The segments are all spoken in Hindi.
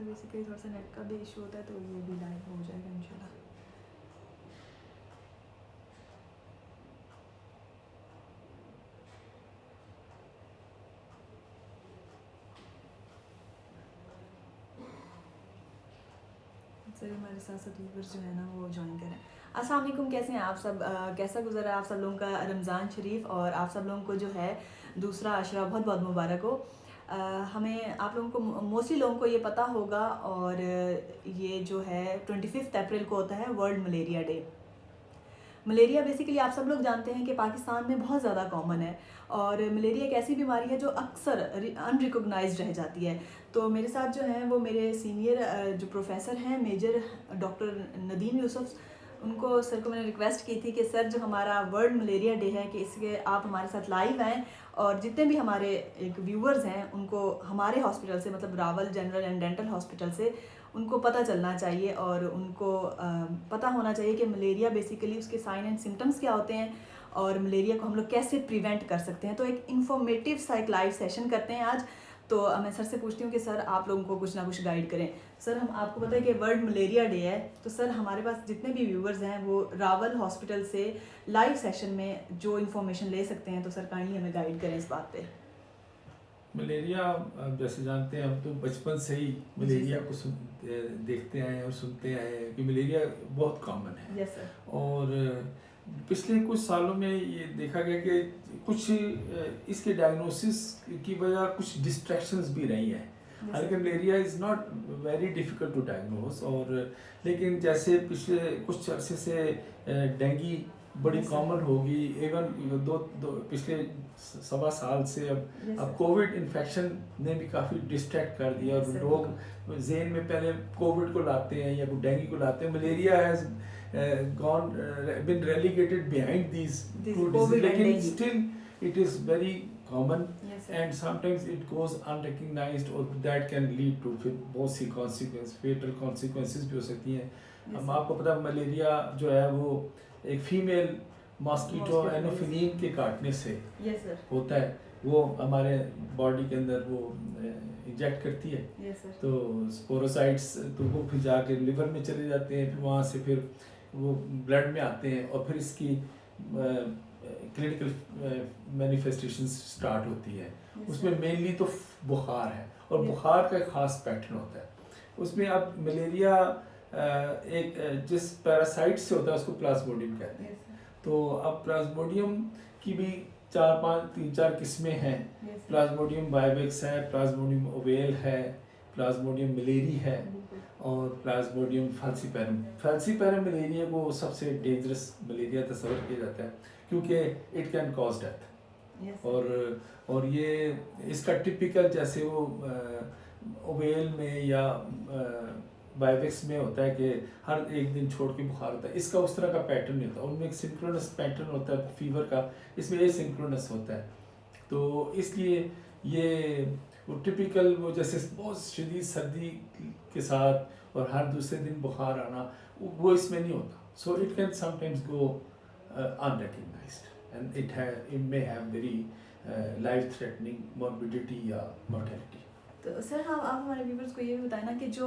सर बेसिकली थोड़ा सा नेट का भी इशू होता है तो ये भी लाइव हो जाएगा इंशाल्लाह। सर हमारे साथ साथ व्यूवर्स जो है ना वो ज्वाइन करें। अस्सलाम वालेकुम, कैसे हैं आप सब? कैसा गुजरा आप सब लोगों का रमज़ान शरीफ, और आप सब लोगों को जो है दूसरा अशरा बहुत बहुत मुबारक हो। हमें आप लोगों को मोस्टली लोगों को ये पता होगा, और ये जो है 25 अप्रैल को होता है world malaria day. Malaria basically आप सब लोग जानते हैं कि पाकिस्तान में बहुत ज़्यादा कॉमन है, और मलेरिया एक ऐसी बीमारी है जो अक्सर अनरिकॉग्नाइज्ड रह जाती है। तो मेरे साथ जो हैं वो मेरे सीनियर जो प्रोफेसर हैं मेजर डॉक्टर नदीम यूसुफ, उनको सर को मैंने रिक्वेस्ट की थी कि सर जो हमारा वर्ल्ड मलेरिया डे है कि इसके आप हमारे साथ लाइव आएँ, और जितने भी हमारे एक व्यूअर्स हैं उनको हमारे हॉस्पिटल से, मतलब Rawal general and dental hospital से, उनको पता चलना चाहिए, और उनको पता होना चाहिए कि मलेरिया बेसिकली उसके साइन एंड सिम्टम्स क्या होते हैं, और मलेरिया को हम लोग कैसे प्रिवेंट कर सकते हैं। तो एक इन्फॉर्मेटिव सा एक लाइव सेशन करते हैं आज। तो मैं सर से पूछती हूँ कि सर आप लोगों को कुछ ना कुछ गाइड करें। सर हम आपको पता है कि वर्ल्ड मलेरिया डे है, तो सर हमारे पास जितने भी व्यूवर्स हैं वो रावल हॉस्पिटल से लाइव सेशन में जो इन्फॉर्मेशन ले सकते हैं, तो सर काइंडली हमें गाइड करें इस बात पे। मलेरिया आप जैसे जानते हैं, हम तो बचपन से ही मलेरिया को देखते आए हैं और सुनते आए हैं कि मलेरिया बहुत कॉमन है। Yes sir. और पिछले कुछ सालों में ये देखा गया कि कुछ इसके डायग्नोसिस की वजह कुछ डिस्ट्रैक्शंस भी रही हैं। हालांकि malaria is not very difficult to diagnose, और लेकिन जैसे पिछले कुछ अरसे से डेंगू बड़ी कॉमन होगी। इवन पिछले 1.25 साल से अब कोविड इन्फेक्शन ने भी काफ़ी डिस्ट्रैक्ट कर दिया, और लोग जेन में पहले कोविड को लाते हैं या डेंगू को लाते हैं। Malaria has gone been relegated behind these two diseases, लेकिन still it is very common, and sometimes it goes unrecognized, or that can lead to फिर बहुत सी fatal consequences भी हो सकती हैं। हम आपको पता है मलेरिया जो है वो एक फीमेल मॉस्किटो एनोफिलीन के काटने से होता है। वो हमारे बॉडी के अंदर वो इंजेक्ट करती है, तो स्पोरोसाइट्स तो वो फिर जाके लिवर में चले जाते हैं, फिर वहाँ से फिर वो ब्लड में आते हैं, और फिर इसकी क्लिनिकल मैनिफेस्टेशंस स्टार्ट होती है। उसमें मेनली तो बुखार है, और बुखार का एक ख़ास पैटर्न होता है। उसमें अब मलेरिया एक जिस पैरासाइट से होता है उसको प्लाज्मोडियम कहते हैं। तो अब प्लाज्मोडियम की भी 3-4 किस्में हैं। प्लाज्मोडियम वाइवेक्स है, प्लाज्मोडियम ओवेल है, प्लाज्मोडियम मलेरी है, और प्लाज्मोडियम फाल्सीपैरम। फाल्सीपैरम मलेरिया को सबसे डेंजरस मलेरिया तस्वर किया जाता है, क्योंकि इट कैन कॉज डेथ। और ये इसका टिपिकल जैसे वो ओवेल में या वाइवेक्स में होता है कि हर एक दिन छोड़ के बुखार होता है, इसका उस तरह का पैटर्न नहीं होता। उनमें एक सिंक्रोनस पैटर्न होता है फीवर का, इसमें एसिंक्रोनस होता है। तो इसलिए ये वो टिपिकल वो जैसे बहुत शदीद सर्दी के साथ और हर दूसरे दिन बुखार आना, वो इसमें नहीं होता। So it can sometimes go unrecognised, and it may have very life threatening morbidity या मोर्टेलिटी। तो सर हाँ, आप हमारे व्यूवर्स को ये भी बताएं ना कि जो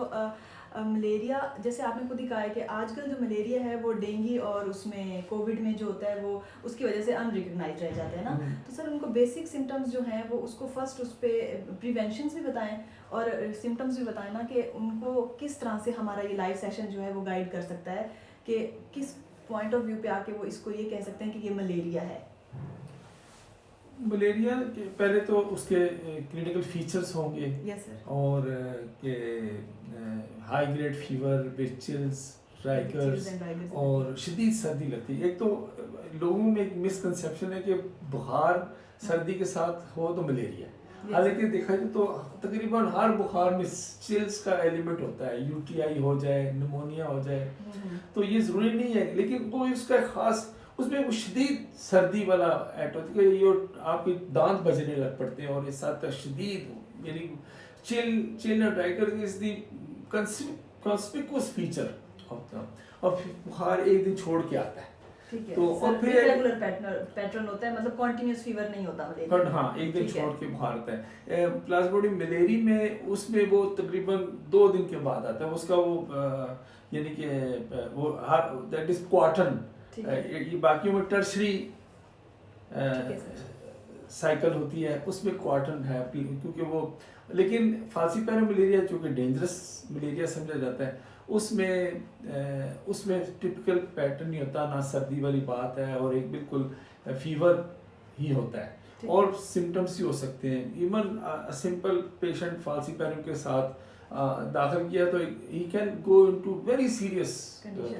मलेरिया, जैसे आपने खुद ही कहा है कि आजकल जो मलेरिया है वो डेंगू और उसमें कोविड में जो होता है वो उसकी वजह से अनरिकग्नाइज रह जाते हैं ना। तो सर उनको बेसिक सिम्टम्स जो हैं वो उसको फर्स्ट उस पर प्रिवेंशंस भी बताएं, और सिम्टम्स भी बताएं ना कि उनको किस तरह से हमारा ये लाइव सेशन जो है वो गाइड कर सकता है कि किस पॉइंट ऑफ व्यू पे आके वो इसको ये कह सकते हैं कि ये मलेरिया है। मलेरिया के पहले तो उसके क्लिनिकल फीचर्स होंगे। Yes sir. और के high grade fever with chills, rigors, और शदीद सर्दी लगती है। एक तो लोगों में एक मिसकंसेप्शन है कि बुखार सर्दी के साथ हो तो मलेरिया, हालांकि देखा जाए तो तकरीबन हर बुखार में चिल्स का एलिमेंट होता है। यूटीआई हो जाए, निमोनिया हो जाए, तो ये ज़रूरी नहीं है, लेकिन वो इसका खास उसमें वो शदीद सर्दी वाला एट होती है, ये आपके दांत बजने लग पड़ते हैं, और इस साथ शदीद मेरी chill tiger is the conspicuous feature of the, और बुखार एक दिन छोड़ के आता है। ठीक है तो सर, और फिर रेगुलर पैटर्न होता है, मतलब कंटिन्यूअस फीवर नहीं होता मलेरिया पर में। हाँ एक दिन ठीक है। छोड़ के बुखार आता है। प्लाज्मोडियम मलेरी में उसमें वो तकरीबन 2 दिन के बाद आता है उसका वो यानी कि वो दैट इज क्वार्टन। ठीक है। ये बाकियों में टर्शरी ठीक है सर। साइकिल होती है, उसमें क्वार्टन है क्योंकि वो, लेकिन फाल्सीपारम मलेरिया जो कि डेंजरस मलेरिया समझा जाता है उसमें टिपिकल पैटर्न नहीं होता, ना सर्दी वाली बात है और एक बिल्कुल फीवर ही होता है ठीक और सिम्टम्स ही हो सकते हैं। इवन सिंपल पेशेंट फाल्सीपारम के साथ दाखिल किया तो ही can go into very serious Condition.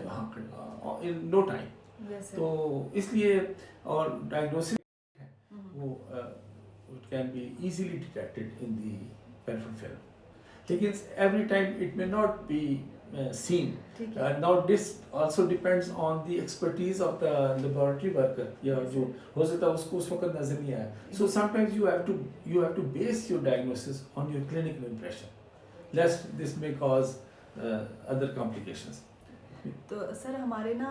In no time. Yes, sir. तो इसलिए और डायग्नोसिस Mhm. वो it can be easily detected in the peripheral film. लेकिन every time it may not be seen. ठीक है। Now this also depends on the expertise of the laboratory worker या Yes, जो sir. हो सकता है उसको उस वक्त नजर नहीं आया। So sometimes you have to base your diagnosis on your clinical impression, lest this may cause other complications. तो सर हमारे ना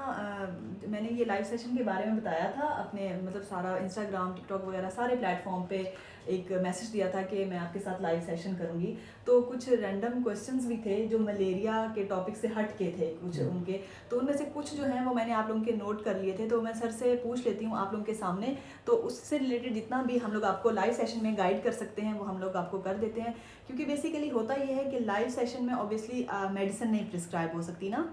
मैंने ये लाइव सेशन के बारे में बताया था अपने, मतलब सारा इंस्टाग्राम टिकटॉक वगैरह सारे प्लेटफॉर्म पे एक मैसेज दिया था कि मैं आपके साथ लाइव सेशन करूंगी। तो कुछ रैंडम क्वेश्चंस भी थे जो मलेरिया के टॉपिक से हट के थे कुछ उनके, तो उनमें से कुछ जो हैं वो मैंने आप लोगों के नोट कर लिए थे, तो मैं सर से पूछ लेती हूँ आप लोगों के सामने। तो उससे रिलेटेड जितना भी हम लोग आपको लाइव सेशन में गाइड कर सकते हैं वो हम लोग आपको कर देते हैं, क्योंकि बेसिकली होता ये है कि लाइव सेशन में ऑब्वियसली मेडिसिन नहीं प्रिस्क्राइब हो सकती ना,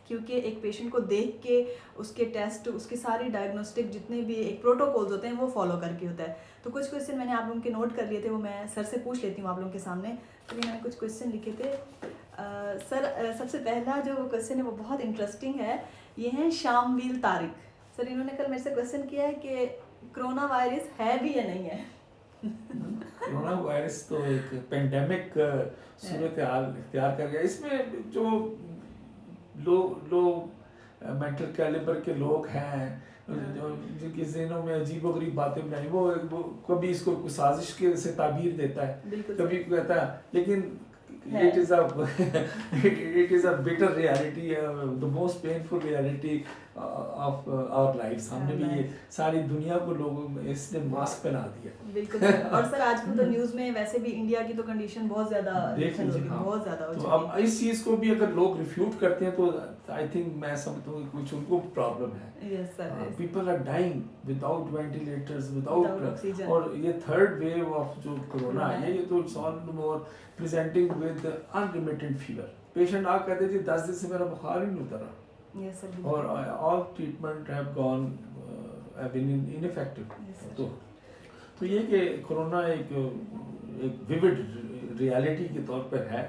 क्योंकि एक पेशेंट को देख के उसके टेस्ट, उसके सारे डायग्नोस्टिक जितने भी एक प्रोटोकॉल्स होते हैं वो फॉलो करके होता है। तो कुछ क्वेश्चन मैंने आप लोगों के नोट कर लिए थे, वो मैं सर से पूछ लेती हूँ आप लोगों के सामने। तो मैंने कुछ क्वेश्चन लिखे थे। सर सबसे पहला जो क्वेश्चन है वो बहुत इंटरेस्टिंग है, ये है शामवील तारिक। सर इन्होंने कल मेरे से क्वेश्चन किया है कि कोरोना वायरस है भी या नहीं है। कोरोना वायरस तो एक पेंडेमिक सूरत हाल इख्तियार कर गया। इसमें जो लोग मेंटल कैलिबर के लोग हैं जो जिनके ज़हनों में अजीब गरीब बातें बनाई, वो कभी इसको कोई साजिश के से ताबीर देता है, कभी कहता है, लेकिन it is a bitter reality, the most painful reality of our lives. हमने भी ये सारी दुनिया को लोगों इसने मास्क पहना दिया। बिल्कुल। और सर आजकल तो न्यूज़ में वैसे भी इंडिया की तो कंडीशन बहुत ज़्यादा बहुत ज़्यादा हो चुकी है। तो अब इस चीज़ को भी अगर लोग रिफ्यूट करते हैं तो आई थिंक मैं समझता हूँ कुछ उनको प्रॉब्लम है। Yes sir. People are dying without ventilators, without oxygen. और ये थर्ड वेव ऑफ जो कोरोना है ये तो it's all more presenting with unremitted fever. Patient आ कहते हैं जी 10 दिन से मेरा बुखार ही नहीं उतरा। Yes sir. और all treatment have gone have been ineffective. तो ये कि कोरोना एक विविड रियलिटी के तौर पर है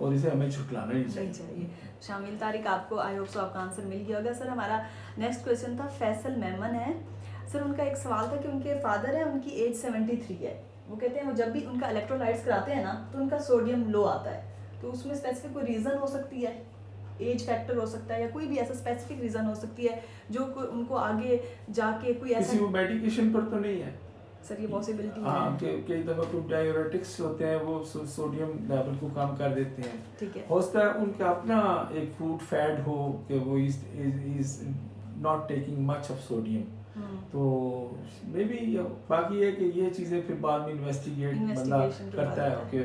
और इसे हमें झुटलाना नहीं चाहिए। शामिल तारिक, आपको आई होप सो आपका आंसर मिल गया होगा। सर हमारा नेक्स्ट क्वेश्चन था फैसल मेमन है। सर उनका एक सवाल था कि उनके फादर है, उनकी एज 73 है। वो कहते हैं वो जब भी उनका इलेक्ट्रोलाइट्स कराते हैं ना तो उनका सोडियम लो आता है, तो उसमें स्पेसिफिक कोई रीज़न हो सकती है, एज फैक्टर हो सकता है या कोई भी ऐसा स्पेसिफिक रीज़न हो सकती है जो उनको आगे जाके कोई ऐसा किसी मेडिकेशन पर तो नहीं है सर, ये पॉसिबिलिटी है। हाँ, कई दफ़ा कुछ डाययूरेटिक्स होते हैं वो सोडियम लेवल को कम कर देते हैं। ठीक है। हो सकता है उनका अपना एक फूड फैट हो कि वो is not taking much of sodium, तो मे बी बाकी है कि ये चीज़ें फिर बाद में इन्वेस्टिगेट बंदा करता है कि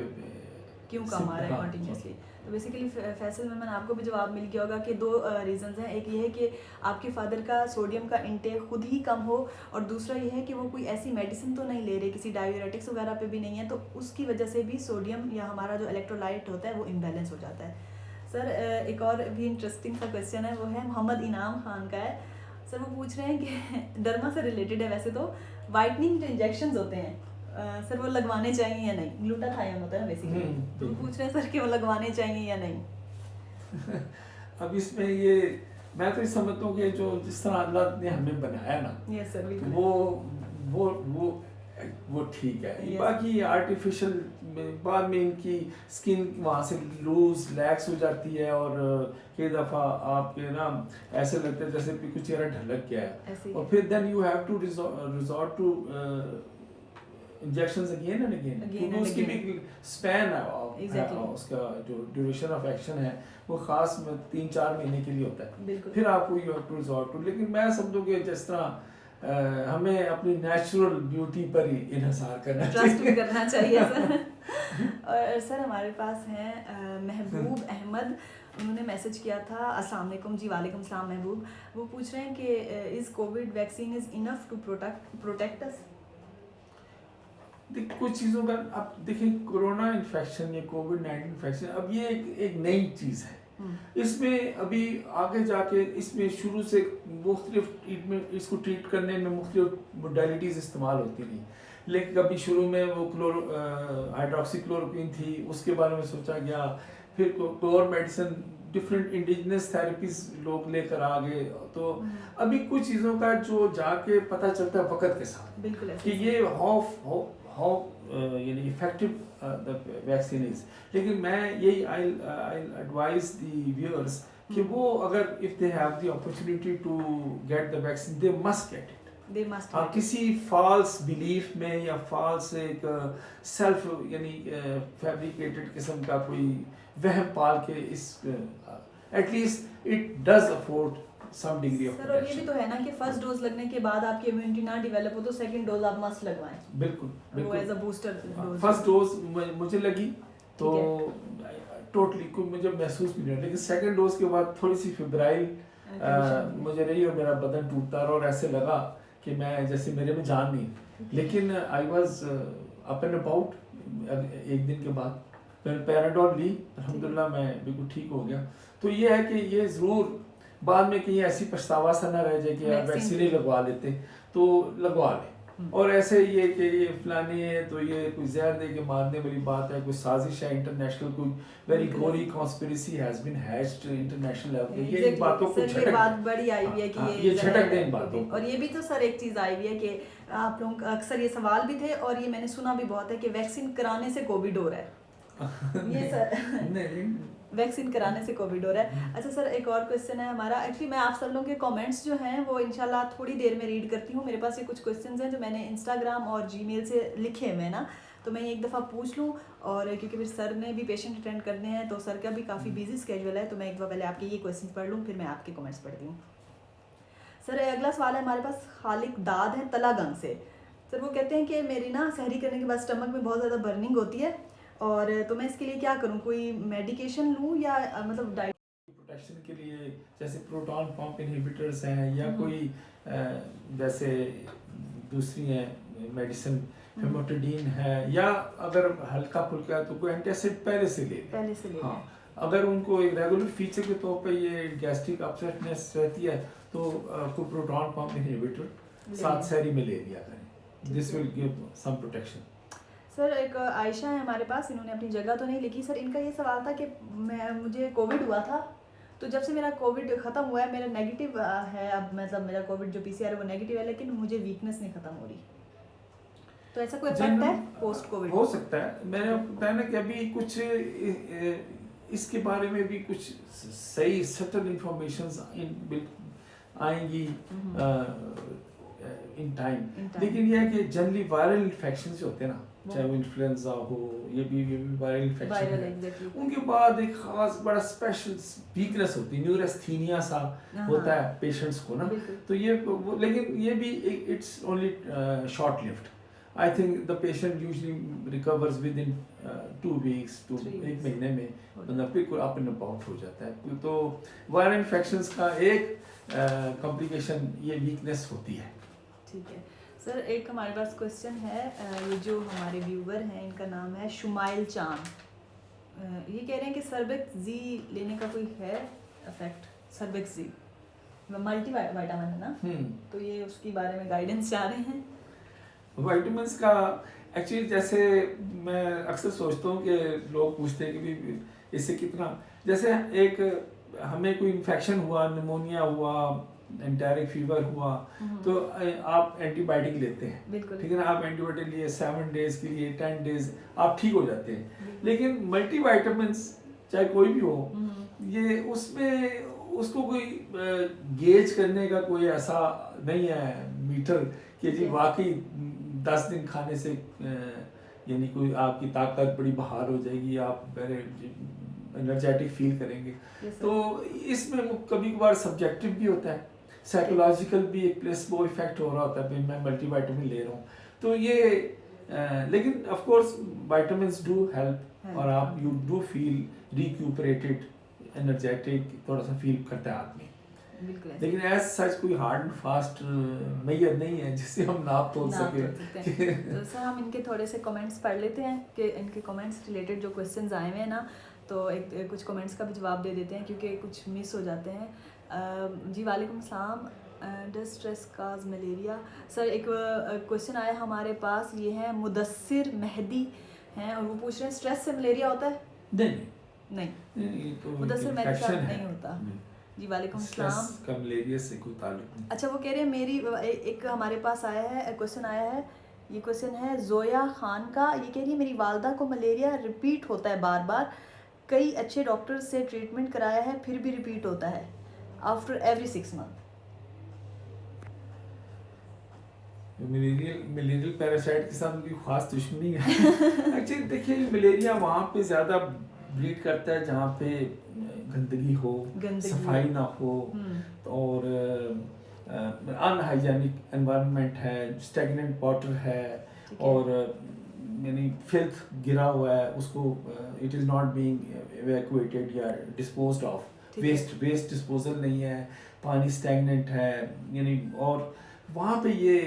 क्यों कम आ रहा है कंटिन्यूसली। तो बेसिकली फैसल मेमन आपको भी जवाब मिल गया होगा कि दो रीज़न्स हैं। एक ये है कि आपके फादर का सोडियम का इंटेक खुद ही कम हो, और दूसरा ये है कि वो कोई ऐसी मेडिसिन तो नहीं ले रहे, किसी डाययूरेटिक्स वगैरह पे भी नहीं है, तो उसकी वजह से भी सोडियम या हमारा जो इलेक्ट्रोलाइट होता है वो इम्बैलेंस हो जाता है। सर एक और भी इंटरेस्टिंग सा क्वेश्चन है, वो है मोहम्मद इनाम खान का है। सर वो पूछ रहे हैं कि डर्मा से रिलेटेड है वैसे तो, वाइटनिंग जो इंजेक्शंस होते हैं सर वो लगवाने चाहिए या नहीं, ग्लूटाथायोन होता है बेसिकली, तो पूछ रहे हैं सर कि वो लगवाने चाहिए या नहीं। अब इसमें ये मैं तो समझता हूँ कि जो जिस तरह अल्लाह ने हमें बनाया ना, यस सर, बिल्कुल वो ठीक है। बाकी आर्टिफिशियल बाद में इनकी स्किन वहाँ से लूज लैक्स हो जाती है और कई दफ़ा आपके ना ऐसे लगता है जैसे कुछ चेहरा ढलक गया है, और फिर then you have to resort to injections again and again, क्योंकि उसकी भी स्पैन है, उसका जो ड्यूरेशन ऑफ एक्शन है वो खास 3-4 महीने के लिए होता है, फिर आपको you have to resort to. लेकिन मैं समझूँ कि जिस तरह हमें अपनी नेचुरल ब्यूटी पर ही इन्हिसार करना ट्रस्ट भी करना चाहिए सर। और सर हमारे पास हैं महबूब अहमद, उन्होंने मैसेज किया था। अस्सलाम वालेकुम जी। वालेकुम सलाम महबूब। वो पूछ रहे हैं कि is COVID vaccine is enough to protect us? कुछ चीज़ों का अब देखिए, कोरोना इन्फेक्शन या कोविड-19 इन्फेक्शन अब ये एक नई चीज़ है। इसमें अभी आगे जाके इसमें शुरू से मुख्तलिफ ट्रीटमेंट, इसको ट्रीट करने में मुख्तलिफ मोडेलिटीज़ इस्तेमाल होती रही। लेकिन कभी शुरू में वो हाइड्रोक्सीक्लोरोक्विन थी, उसके बारे में सोचा गया, फिर core medicine, different indigenous therapies लोग लेकर आ गए। तो अभी कुछ चीज़ों का जो जाके पता चलता है वक्त के साथ, बिल्कुल कि ये हाउ यानी इफेक्टिव द वैक्सीन इज। लेकिन मैं यही आई एडवाइज द व्यूअर्स कि वो अगर if they have the opportunity to get the vaccine, they must get it. हाँ, किसी फॉल्स बिलीफ में या फॉल्स एक सेल्फ यानी फैब्रिकेटेड किस्म का कोई वहम पाल के इस at least it does afford some degree of sir. और ये भी तो है ना कि फर्स्ट डोज लगने के बाद आपकी इम्यूनिटी ना डेवलप हो तो सेकंड डोज आप मस्ट लगवाएं। बिल्कुल वो as a booster dose. First dose मुझे लगी तो टोटली कोई मुझे महसूस भी नहीं हुआ, लेकिन सेकंड डोज के बाद थोड़ी सी फेब्राइल मुझे रही और मेरा बदन टूटता रहा और ऐसे लगा कि मैं जैसे मेरे में जान नहीं। लेकिन I was up and about. एक दिन के बाद मैंने पैराडोल ली, अल्हम्दुलिल्लाह मैं बिल्कुल ठीक हो गया। तो ये है कि ये ज़रूर बाद में कहीं ऐसी पछतावा सा ना रह जाए कि यार वैक्सीन ही लगवा लेते, तो लगवा लें। और ऐसे ये कि ये फलाने है तो ये कोई जहर दे के मारने वाली बात है, कोई साजिश है इंटरनेशनल, कोई very gory conspiracy has been hatched international level पे। ये इन बातों को ये बात बड़ी आई हुई है कि ये झटक दें इन बातों। और ये भी तो सर एक चीज़ आई हुई है कि आप लोग अक्सर ये सवाल भी थे और ये मैंने सुना भी बहुत है कि वैक्सीन कराने से कोविड हो रहा है। ये सर नहीं, वैक्सीन कराने से कोविड हो रहा है। अच्छा सर, एक और क्वेश्चन है हमारा। एक्चुअली मैं आप सब लोगों के कमेंट्स जो हैं वो इंशाल्लाह थोड़ी देर में रीड करती हूँ। मेरे पास ये कुछ क्वेश्चंस हैं जो मैंने इंस्टाग्राम और जीमेल से लिखे हुए ना, तो मैं एक दफ़ा पूछ लूँ। और क्योंकि फिर सर ने भी पेशेंट अटेंड करने हैं तो सर का भी काफ़ी बिजी स्केड्यूल है, तो मैं एक दफ़ा पहले आपके ये क्वेश्चन पढ़ लूँ, फिर मैं आपके कमेंट्स पढ़ती हूँ। सर अगला सवाल है हमारे पास, खालिक दाद है तलागंग से। सर वो कहते हैं कि मेरी ना सहरी करने के बाद स्टमक में बहुत ज़्यादा बर्निंग होती है, और तो मैं इसके लिए क्या करूं? कोई मेडिकेशन लूं या मतलब डाइट प्रोटेक्शन के लिए जैसे प्रोटॉन पंप इनहिबिटर्स हैं या कोई जैसे दूसरी हैं मेडिसिन, फेमोटिडीन है, या अगर हल्का फुल्का है तो कोई एंटासिड पहले से ले। हाँ, अगर उनको एक रेगुलर फीचर के तौर पे ये गैस्ट्रिक अपसेटनेस रहती है तो कोई प्रोटॉन पंप इनहिबिटर साथ सहरी में ले लिया करें। This will give some protection. Sir एक आयशा है हमारे पास, इन्होंने अपनी जगह तो नहीं लिखी। सर इनका ये सवाल था कि मुझे कोविड हुआ था, तो जब से मेरा कोविड ख़त्म हुआ है, मेरा नेगेटिव है, अब मतलब मेरा कोविड जो पीसीआर है वो नेगेटिव है, लेकिन मुझे वीकनेस नहीं ख़त्म हो रही, तो ऐसा कोई इफेक्ट है पोस्ट कोविड? हो सकता है। मैंने बताया ना कि अभी कुछ इसके बारे में भी कुछ सही सटल इंफॉर्मेशंस आएंगी इन टाइम। लेकिन यह है कि जनरली वायरल इन्फेक्शंस जो होते हैं ना, चाहे वो इन्फ्लुएंजा हो, ये भी वायरल इन्फेक्शन है, उनके बाद एक खास बड़ा स्पेशल वीकनेस होती है, न्यूरेस्थीनिया सा होता है पेशेंट्स को ना। तो ये लेकिन ये भी it's only short lived. I think the patient usually recovers within 2 weeks to 1 महीने में मतलब बिल्कुल अप एंड अबाउट हो जाता है। तो वायरल इन्फेक्शंस का एक कॉम्प्लिकेशन ये वीकनेस होती है। ठीक है सर, एक हमारे पास क्वेश्चन है, ये जो हमारे व्यूवर हैं इनका नाम है शुमाइल चांद। ये कह रहे हैं कि सर्बेक्स जी लेने का कोई है इफेक्ट? सर्बेक्स जी मल्टी विटामिन है ना, तो ये उसके बारे में गाइडेंस चाह रहे हैं। विटामिन्स का एक्चुअली जैसे मैं अक्सर सोचता हूँ कि लोग पूछते हैं कि भी इससे कितना, जैसे एक हमें कोई इन्फेक्शन हुआ, निमोनिया हुआ, एंटेरिक फीवर हुआ, तो आप एंटीबायोटिक लेते हैं, ठीक है ना। आप एंटीबायोटिक लिए 7 डेज के लिए 10 डेज आप ठीक हो जाते हैं। लेकिन मल्टीविटामिन्स चाहे कोई भी हो, ये उसमें उसको कोई गेज करने का कोई ऐसा नहीं है मीटर कि जी वाकई 10 दिन खाने से यानी कोई आपकी ताकत बड़ी बहाल हो जाएगी, आप वेरी एनर्जेटिक फील करेंगे। तो इसमें कभी कभार सब्जेक्टिव भी होता है, साइकोलॉजिकल भी एक प्लेसबो इफेक्ट हो रहा होता है, मैं मल्टीविटामिन ले रहा हूँ तो ये लेकिन of course vitamins do help और आप यू डू फील रिक्यूपरेटेड, एनर्जेटिक थोड़ा सा फील करता है आदमी। लेकिन एज सच कोई हार्ड एंड फास्ट मैयत नहीं है जिससे हम नाप तोल सके। तो सर हम इनके थोड़े से कमेंट्स पढ़ लेते हैं कि इनके कमेंट्स रिलेटेड जो क्वेश्चंस आए हुए हैं ना, तो एक कुछ कमेंट्स का भी जवाब दे देते हैं क्योंकि कुछ मिस हो जाते हैं। जी वालेकुम सलाम। डस्ट स्ट्रेस काज मलेरिया। सर एक क्वेश्चन आया हमारे पास, ये है मुदस्सिर मेहदी हैं और वो पूछ रहे हैं स्ट्रेस से मलेरिया होता है? नहीं तो मुदस्सिर मेहदी साहब नहीं होता। जी वालेकुम सलाम। का मलेरिया से कोई ताल्लुक नहीं। अच्छा, वो कह रहे हैं मेरी एक हमारे पास आया है क्वेश्चन आया है, ये क्वेश्चन है जोया खान का। ये कह रही है मेरी वालदा को मलेरिया रिपीट होता है बार बार, कई अच्छे डॉक्टर से ट्रीटमेंट कराया है फिर भी रिपीट होता है after every 6 month. Malarial parasite के साथ उनकी खास दुश्मनी है। एक्चुअली देखिए मलेरिया वहाँ पे ज़्यादा ब्लीड करता है जहाँ पे गंदगी हो, सफाई ना हो और अनहाइजेनिक एनवायरनमेंट है, स्टैग्नेंट वाटर है और यानी फिल्थ गिरा हुआ है, उसको it is not being evacuated या डिस्पोज्ड ऑफ, वेस्ट डिस्पोजल नहीं है, पानी स्टैग्नेंट है यानी, और वहाँ पे ये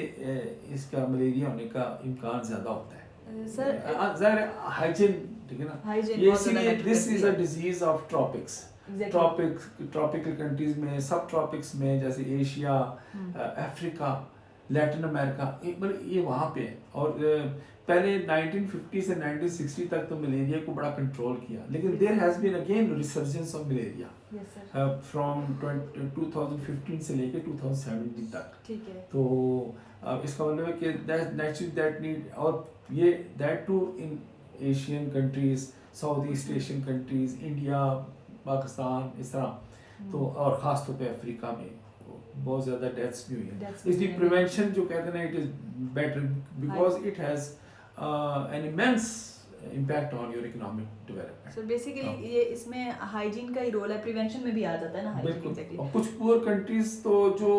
इसका मलेरिया होने का इम्कान ज़्यादा होता है। सर हाइजीन, ठीक है ना, ये इसीलिए this is a disease of tropics. Tropical countries में, सब ट्रॉपिक्स में, जैसे एशिया, अफ्रीका, लैटिन अमेरिका, मतलब ये वहाँ पे है। और पहले 1950 से 1960 तक तो मलेरिया को बड़ा कंट्रोल किया, लेकिन there has been again resurgence of malaria from 2015 से लेके 2017 तक। ठीक है। तो इसका मतलब है कि दैट नीड, और ये that too in Asian countries, south east Asian countries, India, Pakistan, इस तरह। तो और ख़ास तौर पे अफ्रीका में बहुत ज़्यादा डेथ्स भी हुई हैं। इसलिए प्रिवेंशन जो कहते हैं ना, it is better because it has an immense impact on your economic development. So basically ये इसमें हाइजीन का ही रोल है, प्रिवेंशन में भी आ जाता है ना हाइजीन। बिल्कुल। और कुछ पुअर कंट्रीज तो जो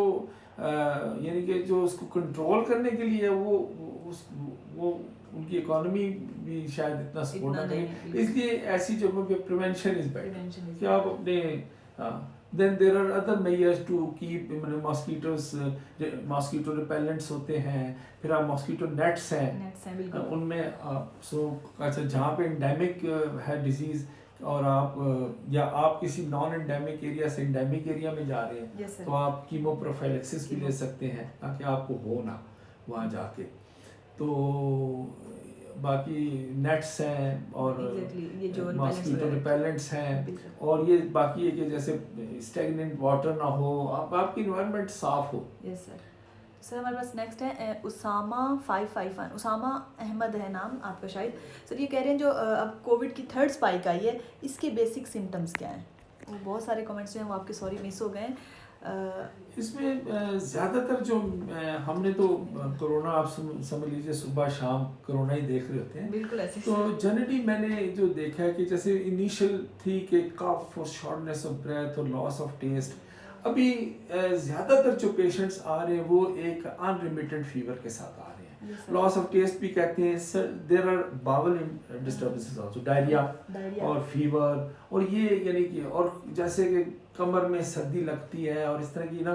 यानी कि जो उसको कंट्रोल करने के लिए वो उनकी इकोनॉमी भी शायद इतना सपोर्ट ना करे, इसलिए ऐसी जगहों पे प्रिवेंशन इज बेटर कि आप अपने then there are other measures to keep, mosquitoes, mosquito repellents होते हैं, फिर आप मॉस्किटो नेट्स हैं उनमें सो अच्छा जहाँ पे एंडेमिक है डिजीज़ और आप या आप किसी नॉन एंडेमिक एरिया से एंडेमिक एरिया में जा रहे हैं, तो आप कीमोप्रोफाइलेक्सिस भी ले सकते हैं ताकि आपको हो ना वहाँ जाके। तो बाकी नेट्स हैं और मॉस्किटो रिपेलेंट्स हैं, और ये बाकी है कि जैसे स्टैग्नेंट वाटर ना हो, आपकी इन्वायरमेंट साफ हो। Yes sir. सर हमारे पास नेक्स्ट है उसामा 551, उसामा अहमद है नाम आपका शायद। सर ये कह रहे हैं जो अब कोविड की 3rd स्पाइक आई है, इसके बेसिक सिम्टम्स क्या हैं? वो बहुत सारे कमेंट्स हैं वो आपके सॉरी मिस हो गए। इसमें ज़्यादातर जो हमने तो कोरोना, आप समझ लीजिए सुबह शाम कोरोना ही देख रहे होते हैं। बिल्कुल ऐसे। तो जनरली मैंने जो देखा है कि जैसे इनिशियल थी कि कफ और शॉर्टनेस ऑफ ब्रेथ और लॉस ऑफ टेस्ट, अभी ज़्यादातर जो पेशेंट्स आ रहे हैं वो एक अनरिमिटेड फीवर के साथ आ रहे हैं। लॉस ऑफ टेस्ट भी कहते हैं, there are bowel disturbances also, diarrhoea और फीवर, और ये यानी कि और जैसे कि कमर में सर्दी लगती है और इस तरह की ना,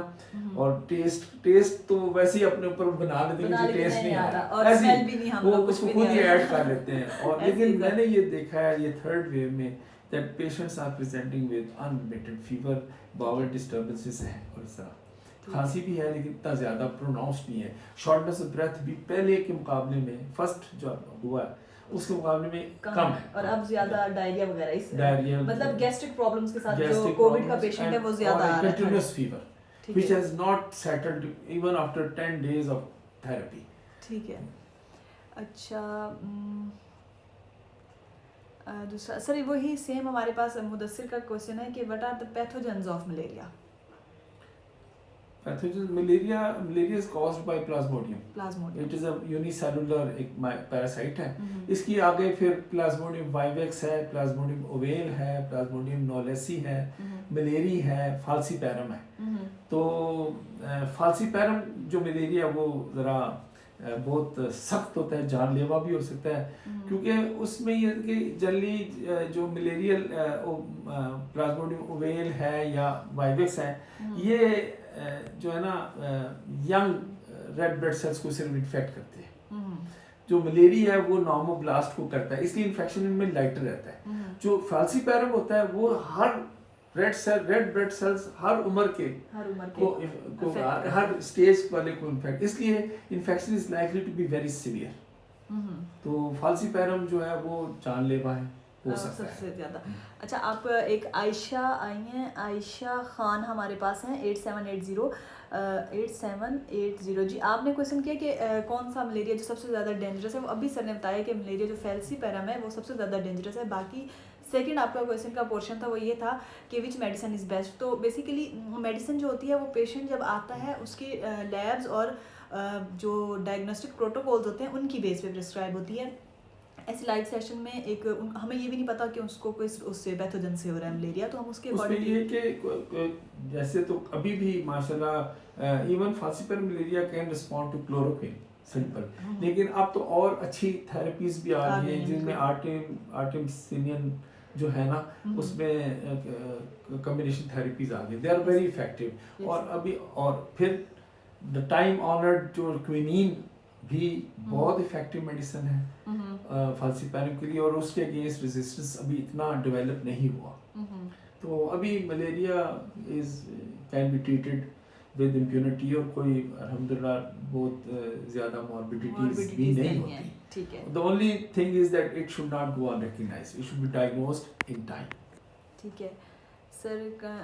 और टेस्ट तो वैसे ही अपने ऊपर बना लेते हैं कि टेस्ट नहीं आ रहा और स्मेल भी नहीं, हम लोग उसको खुद ही ऐड कर लेते हैं। और लेकिन मैंने ये देखा है ये 3rd वेव में that patients are presenting with unremitted fever, bowel disturbances हैं और इस तरह खांसी भी है लेकिन इतना ज़्यादा प्रोनाउंस्ड नहीं है। शॉर्टनेस ऑफ ब्रेथ भी पहले के मुकाबले में, फर्स्ट जो हुआ है उसके मुकाबले में कम है, और अब ज़्यादा डायरिया वगैरह, डायरिया मतलब गैस्ट्रिक प्रॉब्लम्स के साथ जो कोविड का पेशेंट है वो ज़्यादा आ रहा है, continuous fever which has not settled even after 10 days of therapy। ठीक है। अच्छा दूसरा सर वही सेम हमारे पास मुदस्सिर का क्वेश्चन है कि what are the pathogens of malaria? Pathogens, malaria is caused by Plasmodium. Plasmodium. It is a unicellular एक पैरासाइट है। हम्म, इसकी आगे फिर Plasmodium vivax है, Plasmodium ovale है, Plasmodium knowlesi है, मलेरी है, falciparum है। हम्म, तो falciparum जो मलेरिया वो ज़रा बहुत सख्त होता है, जानलेवा भी हो सकता है, क्योंकि उसमें ये कि जनरली जो मलेरियल प्लाज्मोडियम ओवेल है या वाइवेक्स है, ये जो है ना यंग रेड ब्लड सेल्स को सिर्फ इन्फेक्ट करते हैं। जो मलेरिया है वो नॉर्मोब्लास्ट को करता है, इसलिए इन्फेक्शन इनमें लाइटर रहता है। जो फाल्सीपैरम होता है वो हर रेड ब्लड सेल्स हर उम्र के को हर स्टेज वाले को इन्फेक्ट, इसलिए infection is likely to be very severe. तो फाल्सीपैरम जो है वो जानलेवा है, हो सकता है सबसे ज़्यादा। अच्छा, आप एक आयशा आई हैं, आयशा खान हमारे पास हैं 8780 जी। आपने क्वेश्चन किया कि कौन सा मलेरिया जो सबसे ज़्यादा डेंजरस है। वो अभी सर ने बताया कि मलेरिया जो फैल्सीपैरम है वो सबसे ज़्यादा डेंजरस है। बाकी सेकंड आपका क्वेश्चन का पोर्शन था वो ये था कि विच मेडिसिन इज़ बेस्ट। तो बेसिकली मेडिसिन जो होती है वो पेशेंट जब आता है उसकी लैब्स और जो डायग्नोस्टिक प्रोटोकॉल्स होते हैं उनकी बेस पे प्रिस्क्राइब होती है। ऐसे लाइव सेशन में हमें ये भी नहीं पता कि उसको कोई उससे पैथोजन से हो रहा है मलेरिया, तो हम उसके उसमें ये कि जैसे तो अभी भी माशाल्लाह even falciparum malaria can respond to chloroquine simple, लेकिन अब तो और अच्छी थेरेपीज भी आ रही हैं जिनमें आर्टेमिसिनियन जो है ना उसमें कॉम्बिनेशन थेरेपीज आ गई, दे आर वेरी इफेक्टिव। और अभी और फिर द टाइम ऑनर्ड जो क्विनीन भी बहुत इफेक्टिव मेडिसिन है फाल्सीपैरम के लिए, और उसके अगेंस्ट रेजिस्टेंस अभी इतना डेवलप नहीं हुआ। तो अभी malaria is can be treated with immunity, और कोई अल्हम्दुलिल्लाह बहुत ज़्यादा मॉर्बिडिटीज भी नहीं होती। ठीक है। The only thing is that it should not go unrecognised, it should be diagnosed in time. ठीक है सर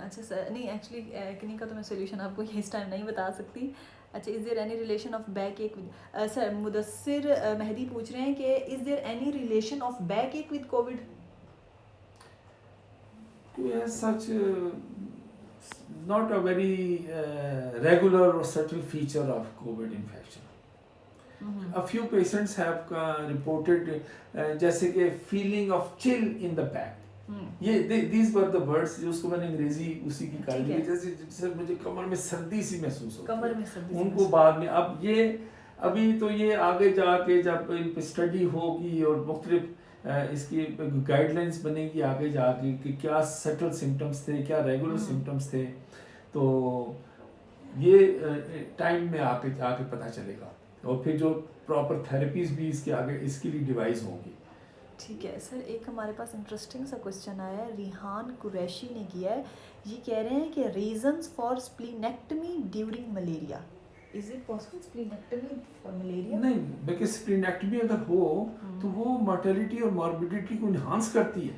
अच्छा सर, नहीं एक्चुअली एक्ने का तो मैं सोल्यूशन आपको इस टाइम नहीं बता सकती। अच्छा, is there any relation of backache with sir Mudassir Mehdi पूछ रहे हैं कि is there any relation of backache with Covid? Such not a very regular or subtle feature of COVID infection. A few patients have reported जैसे कि feeling of chill in the back. ये these were the words जिसको मैंने अंग्रेजी उसी की काट ली, जैसे मुझे कमर में सर्दी सी महसूस होती है, कमर में सर्दी उनको बाद में। अब ये अभी तो ये आगे जाके जब इन पे स्टडी होगी और मुख्तलिफ इसकी गाइडलाइंस बनेगी आगे जाके कि क्या सटल सिम्टम्स थे, क्या रेगुलर सिम्टम्स थे, तो ये टाइम में आके पता चलेगा, और फिर जो प्रॉपर थेरेपीज भी इसके आगे इसके लिए डिवाइस होंगी। ठीक है सर, एक हमारे पास इंटरेस्टिंग सा क्वेश्चन आया है, रिहान कुरैशी ने किया है। ये कह रहे हैं कि reasons for splenectomy during malaria, is it possible splenectomy for malaria? नहीं, बिकॉज़ स्प्लीनेक्टमी अगर हो तो वो मोर्टेलिटी और मॉर्बिडिटी को इन्हांस करती है।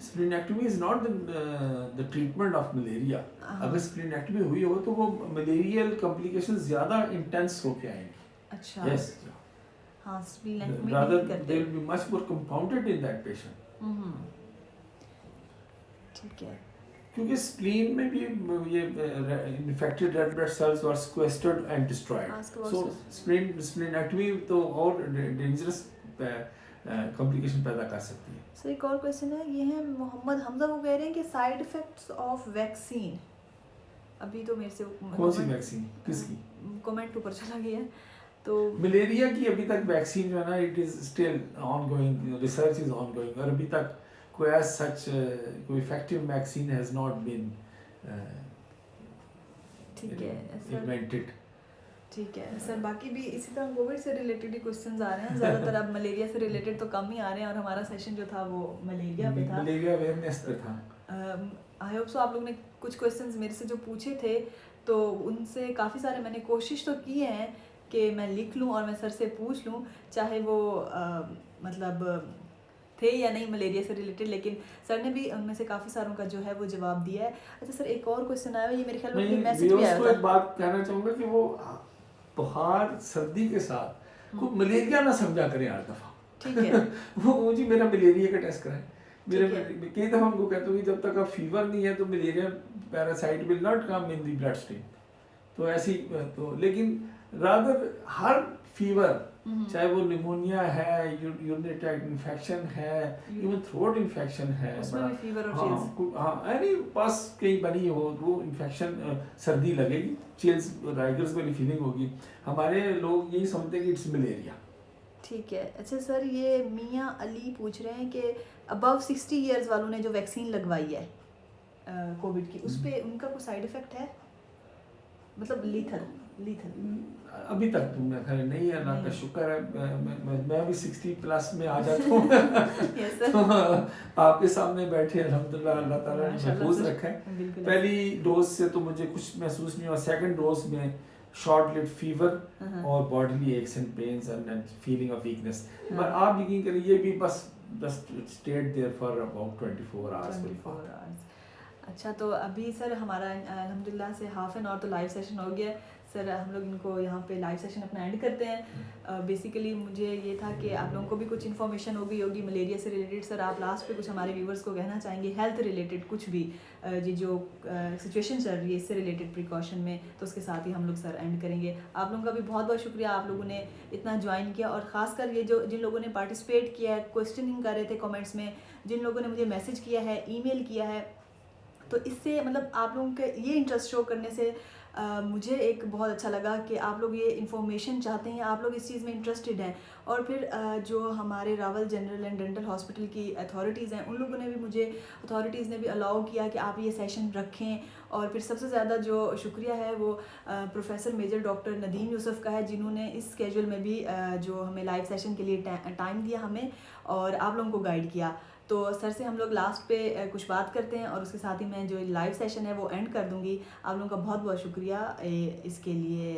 Splenectomy is not the treatment of malaria. अगर स्प्लीनेक्टमी हुई हो तो वो मलेरियल कॉम्प्लिकेशंस ज्यादा इंटेंस होके आएंगी। अच्छा, यस, हाँ, स्प्लीनेक्टमी rather नहीं करते। they will be much more compounded in that patient। ठीक है, क्योंकि स्प्लीन में भी ये infected red blood cells are sequestered and destroyed, so splenectomy तो और डेंजरस कॉम्प्लिकेशन पैदा कर सकती है। सर एक और क्वेश्चन है, ये है मोहम्मद हमजा, वो कह रहे हैं कि साइड इफेक्ट्स ऑफ वैक्सीन, अभी तो मेरे से कौन सी वैक्सीन, किसकी? कमेंट ऊपर चला गया है, तो मलेरिया की अभी तक वैक्सीन जो है ना, it is still ongoing, research is ongoing, और अभी तक कोई एज सच कोई effective vaccine has not been ठीक है सर। इन्वेंटेड। ठीक है सर, बाकी भी इसी तरह कोविड से रिलेटेड ही क्वेश्चंस आ रहे हैं ज़्यादातर। अब मलेरिया से रिलेटेड तो कम ही आ रहे हैं, और हमारा सेशन जो था वो मलेरिया पे था, मलेरिया अवेयरनेस पे था। आई होप सो आप लोगों ने कुछ क्वेश्चंस मेरे से जो पूछे थे तो उनसे काफ़ी सारे मैंने कोशिश तो की है कि मैं लिख लूँ और मैं सर से पूछ लूँ, चाहे वो मतलब थे या नहीं मलेरिया से रिलेटेड, लेकिन सर ने भी उनमें से काफ़ी सारों का जो है वो जवाब दिया है। अच्छा सर, एक और क्वेश्चन आया है, ये मेरे ख्याल में मैसेज भी आया था। एक बात कहना चाहूँगा कि वो बुखार सर्दी के साथ को मलेरिया ना समझा करें हर दफ़ा। ठीक है। वो जी मेरा मलेरिया का टेस्ट कराएं। मेरे कई दफ़ा उनको कहता हूँ कि जब तक आप फीवर नहीं है तो malaria parasite will not come in the blood stream. तो ऐसी तो लेकिन रादर हर फीवर चाहे वो निमोनिया है, यूरिनरी ट्रैक्ट इन्फेक्शन है, इवन थ्रोट इन्फेक्शन है, उसमें भी फीवर और हाँ चिल्स। हाँ यानी बस कहीं बनी हो वो इन्फेक्शन, सर्दी लगेगी, चिल्स राइगर्स वाली फीलिंग होगी, हमारे लोग यही समझते हैं कि इट्स मलेरिया। ठीक है। अच्छा सर, ये मियाँ अली पूछ रहे हैं कि अबव 60 इयर्स वालों ने जो वैक्सीन लगवाई है कोविड की, उस पे उनका कोई साइड इफेक्ट है, मतलब लीथल? अभी तक तो मेरा ख्याल नहीं है, अल्लाह का नहीं। शुक्र है, मैं भी 60 प्लस में आ जाता हूँ यस सर। तो आपके सामने बैठे अल्हम्दुलिल्लाह अल्लाह ताला ने माशाल्लाह महफूज सर, रखा है। बिल्कुल पहली डोज से तो मुझे कुछ महसूस नहीं हुआ, सेकंड डोज में शॉर्ट लिव फीवर हाँ। और bodily aches and pains and feeling of weakness, हाँ। पर आप यकीन करिए ये भी बस stayed there for about 24 hours. 24 hours. अच्छा, तो अभी सर हमारा अल्हम्दुलिल्लाह से हाफ एन आवर तो लाइव सेशन हो गया है। सर हम लोग इनको यहाँ पे लाइव सेशन अपना एंड करते हैं। बेसिकली मुझे ये था कि आप लोगों को भी कुछ इन्फॉर्मेशन हो गई होगी मलेरिया से रिलेटेड। सर आप लास्ट पे कुछ हमारे व्यूवर्स को कहना चाहेंगे हेल्थ रिलेटेड कुछ भी, ये जो सिचुएशन चल रही है इससे रिलेटेड प्रिकॉशन में, तो उसके साथ ही हम लोग सर एंड करेंगे। आप लोगों का भी बहुत बहुत शुक्रिया, आप लोगों ने इतना ज्वाइन किया, और ख़ासकर ये जो जिन लोगों ने पार्टिसिपेट किया है, क्वेश्चनिंग कर रहे थे कमेंट्स में, जिन लोगों ने मुझे मैसेज किया है, ईमेल किया है, तो इससे मतलब आप लोगों के ये इंटरेस्ट शो करने से मुझे एक बहुत अच्छा लगा कि आप लोग ये इन्फॉर्मेशन चाहते हैं, आप लोग इस चीज़ में इंटरेस्टेड हैं। और फिर जो हमारे Rawal general and dental hospital की अथॉरिटीज़ हैं, उन लोगों ने भी मुझे, अथॉरिटीज़ ने भी अलाउ किया कि आप ये सेशन रखें। और फिर सबसे ज़्यादा जो शुक्रिया है वो professor major doctor Nadeem Yusuf का है, जिन्होंने इस स्केड्यूल में भी जो हमें लाइव सेशन के लिए टाइम दिया हमें और आप लोगों को गाइड किया। तो सर से हम लोग लास्ट पे कुछ बात करते हैं और उसके साथ ही मैं जो लाइव सेशन है वो एंड कर दूंगी। आप लोगों का बहुत बहुत शुक्रिया इसके लिए,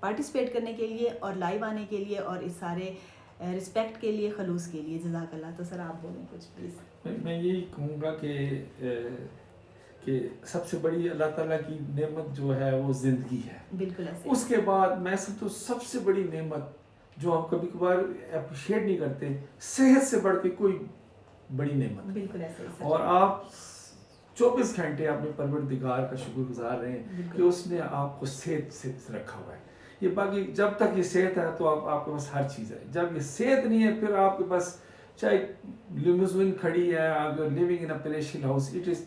पार्टिसिपेट करने के लिए और लाइव आने के लिए और इस सारे रिस्पेक्ट के लिए, खलूस के लिए। जज़ाकल्लाह। तो सर आप बोलें कुछ प्लीज़। मैं यही कहूँगा कि सबसे बड़ी अल्लाह ताला की नेमत जो है वो ज़िंदगी है। बिल्कुल ऐसे। उसके बाद मैं सब तो सबसे बड़ी नेमत जो हम कभी कभार अप्रिशिएट नहीं करते, सेहत से बढ़ के कोई बड़ी नेमत। बिल्कुल ऐसे सर। और आप 24 घंटे अपने परवरदिगार का शुक्रगुजार रहे हैं कि उसने आपको सेहत से रखा हुआ है। ये बाकी जब तक ये सेहत है तो आपके पास हर चीज़ है, जब ये सेहत नहीं है फिर आपके पास चाहे लिमोजिन खड़ी है, आप living in a palatial house, it is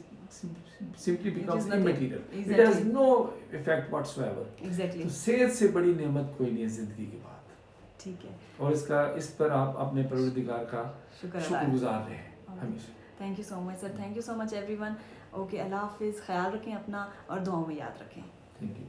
simply becomes immaterial. It has no effect whatsoever. Exactly. तो सेहत से बड़ी नेमत कोई नहीं है जिंदगी के बाद। ठीक है। और इस पर आप अपने परवरदिगार का शुक्रगुजार रहे हमेशा। Thank you so much sir, thank you so much everyone. Okay, अल्लाह हाफिज़, ख्याल रखें अपना और दुआओं में याद रखें। Thank you.